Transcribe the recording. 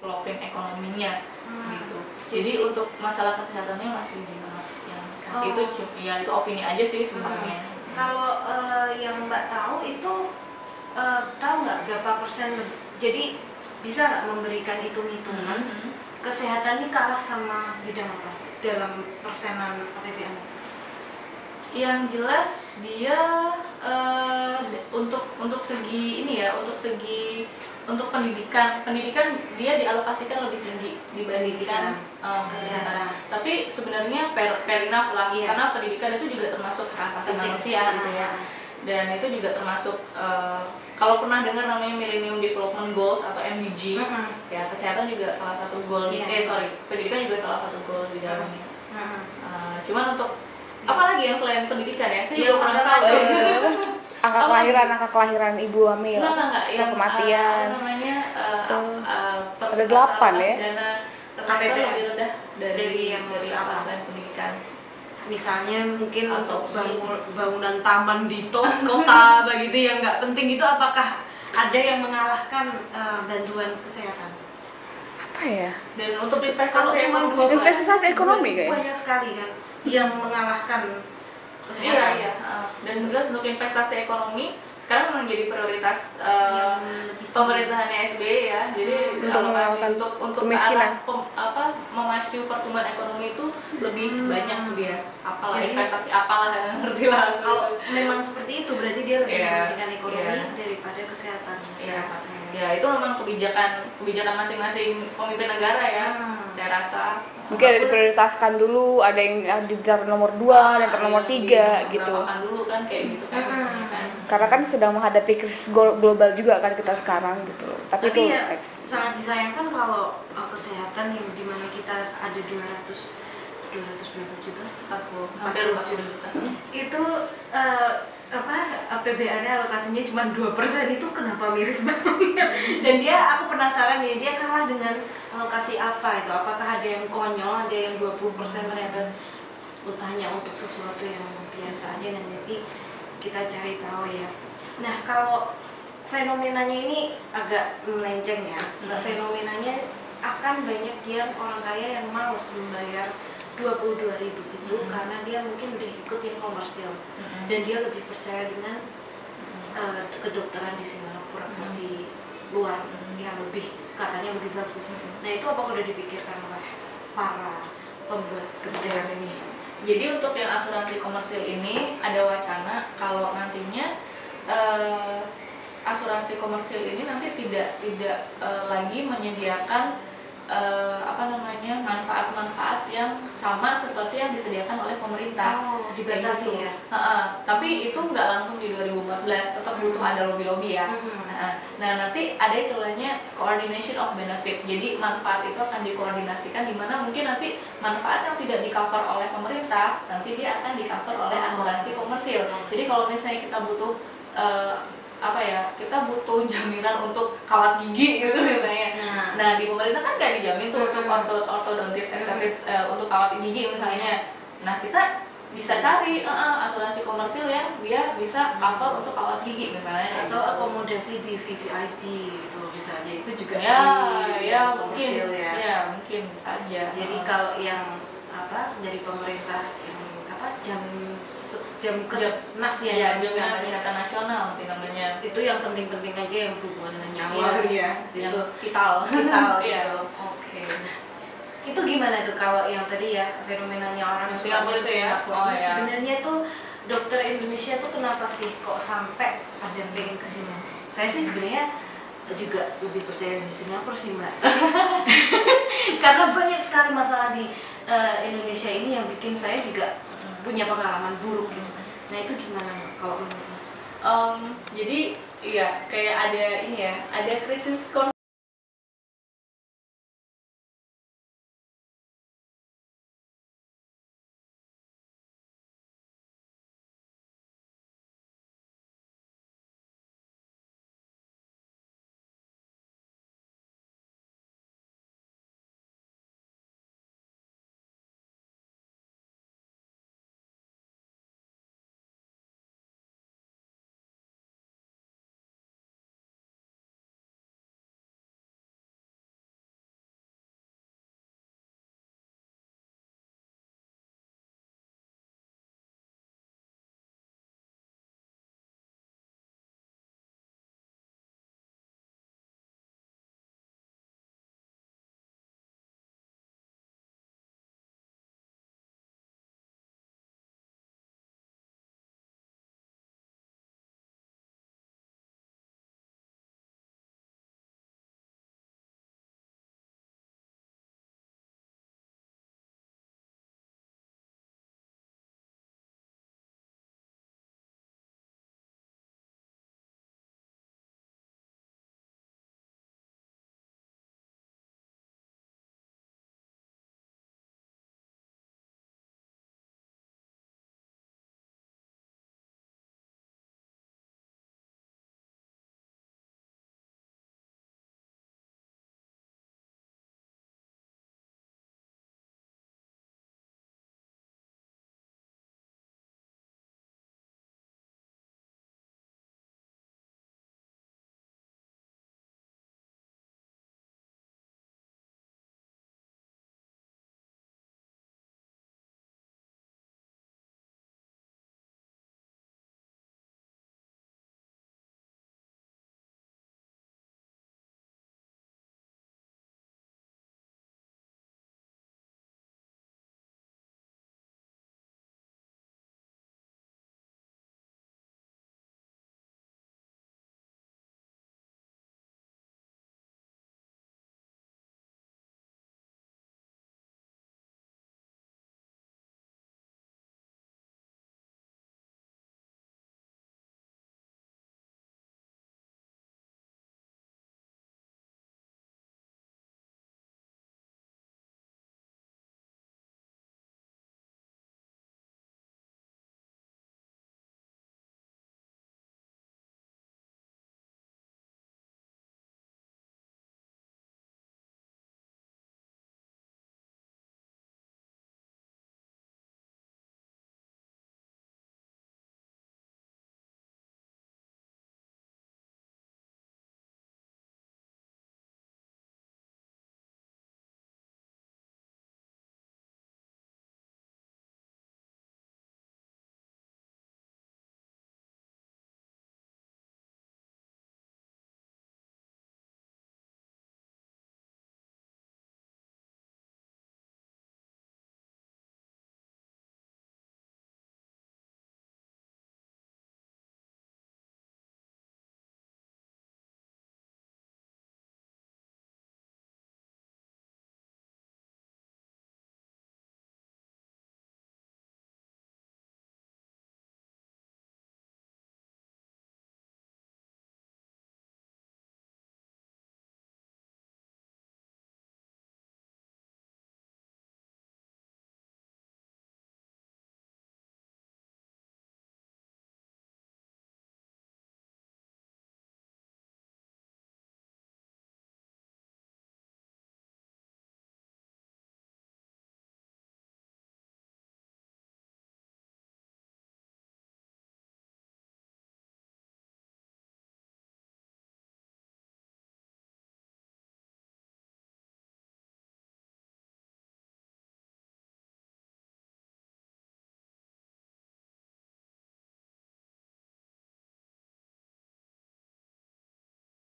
developing ekonominya gitu. Jadi untuk masalah kesehatannya masih di nomor sekian. Itu ya itu opini aja sih sebenarnya. Kalau yang Mbak tahu itu tahu nggak berapa persen jadi bisa nggak memberikan hitung-hitungan kesehatan ini kalah sama bidang apa dalam persenan APBN itu? Yang jelas dia untuk segi ini ya, untuk pendidikan dia dialokasikan lebih tinggi dibandingkan kesehatan. Tapi sebenarnya fair enough lah, karena pendidikan itu juga termasuk hak asasi manusia gitu ya. Dan itu juga termasuk kalau pernah dengar namanya Millennium Development Goals atau MDG, ya kesehatan juga salah satu goal. Pendidikan juga salah satu goal di dalamnya. Cuman untuk apalagi yang selain pendidikan ya, saya juga kurang tahu. Angka kelahiran ibu hamil, yang kematian. Ada 8 ya. Dana kesehatan lebih rendah dari apa selain pendidikan. Misalnya mungkin untuk bangunan taman di kota begitu yang nggak penting itu, apakah ada yang mengalahkan bantuan kesehatan? Apa ya? Dan untuk investasi ekonomi kayak banyak sekali kan yang mengalahkan kesehatan. Iya. Dan juga untuk investasi ekonomi sekarang memang jadi prioritas pemerintahannya SBY ya. Jadi untuk kemiskinan, memacu pertumbuhan ekonomi itu lebih banyak dia. Apalah investasi apalah ngerti lah. Kalau memang seperti itu berarti dia lebih mementingkan ekonomi daripada kesehatan masyarakatnya. Ya itu memang kebijakan masing-masing pemimpin negara ya. Saya rasa mungkin ada diprioritaskan dulu, ada yang ditaruh nomor 2 dan nomor 3 gitu. Dulu kan kayak gitu kan. Karena kan sedang menghadapi krisis global juga kan kita sekarang gitu. Tapi itu ya, sangat disayangkan kalau kesehatan yang dimana kita ada 200 berapa juta? Hampir 40 juta. Itu APBN-nya alokasinya cuma 2%, itu kenapa miris banget? Dan aku penasaran nih, dia kalah dengan alokasi apa itu? Apakah ada yang konyol, ada yang 20% ternyata hanya untuk sesuatu yang biasa aja, dan nanti kita cari tahu ya. Nah, kalau fenomenanya ini agak melenceng ya. Fenomenanya akan banyak yang orang kaya yang males membayar 22.000 itu karena dia mungkin udah ikutin komersil dan dia lebih percaya dengan kedokteran di Singapura atau di luar yang lebih katanya lebih bagus. Nah, itu apakah udah dipikirkan oleh para pembuat kebijakan ini? Jadi untuk yang asuransi komersil ini ada wacana kalau nantinya asuransi komersil ini nanti tidak lagi menyediakan manfaat-manfaat yang sama seperti yang disediakan oleh pemerintah. Dibatasi ya. Tapi itu nggak langsung di 2014, tetap butuh ada lobby ya. Nah, nanti ada istilahnya coordination of benefit. Jadi manfaat itu akan dikoordinasikan, di mana mungkin nanti manfaat yang tidak di-cover oleh pemerintah, nanti dia akan di-cover oleh asuransi komersil. Jadi kalau misalnya kita butuh kita butuh jaminan untuk kawat gigi gitu misalnya. Nah, di pemerintah kan nggak dijamin tuh untuk ortodontis, estetis untuk kawat gigi misalnya. Nah, kita bisa cari asuransi komersil yang dia bisa cover untuk kawat gigi misalnya. Atau akomodasi di VVIP gitu misalnya, itu juga komersil ya. Ya, mungkin bisa aja. Jadi kalau yang dari pemerintah yang jam kesnas ya, jaminan kesehatan nasional nanti namanya. Itu yang penting-penting aja, yang berhubungan dengan nyawa yang vital gitu. Oke. Nah, itu gimana tuh kalau yang tadi ya fenomenanya orang Singapura itu ya? Sebenarnya tuh dokter Indonesia tuh kenapa sih kok sampai pada pengen kesini? Saya sih sebenarnya juga lebih percaya di Singapura sih, Mbak. Karena banyak sekali masalah di Indonesia ini yang bikin saya juga punya pengalaman buruk gitu. Nah, itu gimana kalau menurut? Jadi kayak ada krisis